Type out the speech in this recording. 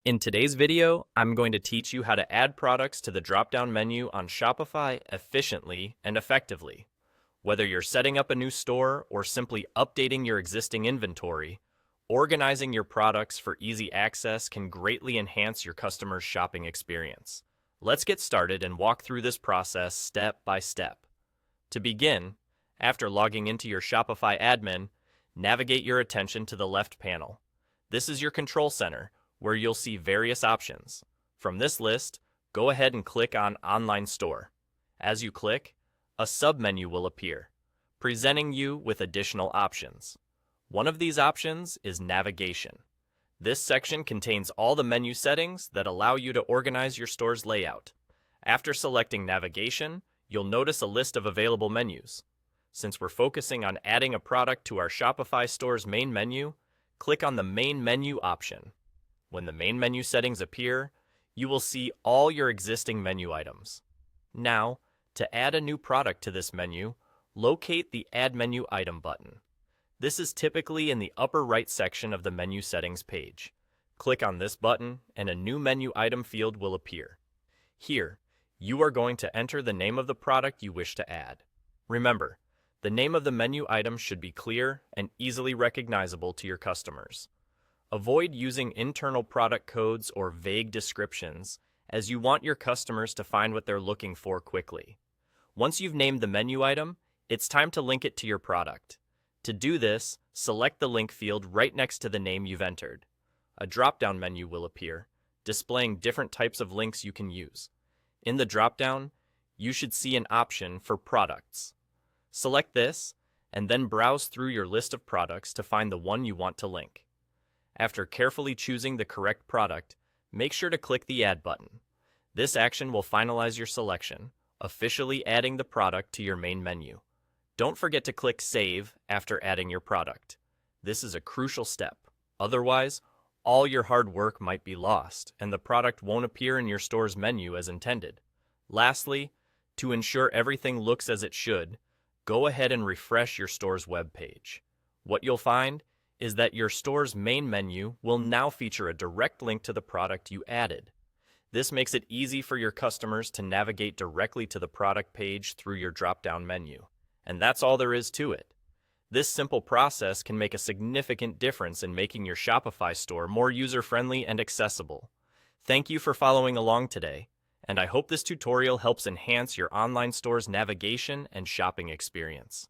In today's video, I'm going to teach you how to add products to the drop-down menu on Shopify efficiently and effectively. Whether you're setting up a new store or simply updating your existing inventory, organizing your products for easy access can greatly enhance your customers' shopping experience. Let's get started and walk through this process step by step. To begin, after logging into your Shopify admin, navigate your attention to the left panel. This is your control center, where you'll see various options. From this list, go ahead and click on Online Store. As you click, a submenu will appear, presenting you with additional options. One of these options is Navigation. This section contains all the menu settings that allow you to organize your store's layout. After selecting Navigation, you'll notice a list of available menus. Since we're focusing on adding a product to our Shopify store's main menu, click on the Main Menu option. When the main menu settings appear, you will see all your existing menu items. Now, to add a new product to this menu, locate the Add Menu Item button. This is typically in the upper right section of the menu settings page. Click on this button and a new menu item field will appear. Here, you are going to enter the name of the product you wish to add. Remember, the name of the menu item should be clear and easily recognizable to your customers. Avoid using internal product codes or vague descriptions, as you want your customers to find what they're looking for quickly. Once you've named the menu item, it's time to link it to your product. To do this, select the link field right next to the name you've entered. A drop-down menu will appear, displaying different types of links you can use. In the drop-down, you should see an option for Products. Select this, and then browse through your list of products to find the one you want to link. After carefully choosing the correct product, make sure to click the Add button. This action will finalize your selection, officially adding the product to your main menu. Don't forget to click Save after adding your product. This is a crucial step. Otherwise, all your hard work might be lost, and the product won't appear in your store's menu as intended. Lastly, to ensure everything looks as it should, go ahead and refresh your store's web page. What you'll find is that your store's main menu will now feature a direct link to the product you added. This makes it easy for your customers to navigate directly to the product page through your drop-down menu. And that's all there is to it. This simple process can make a significant difference in making your Shopify store more user-friendly and accessible. Thank you for following along today, and I hope this tutorial helps enhance your online store's navigation and shopping experience.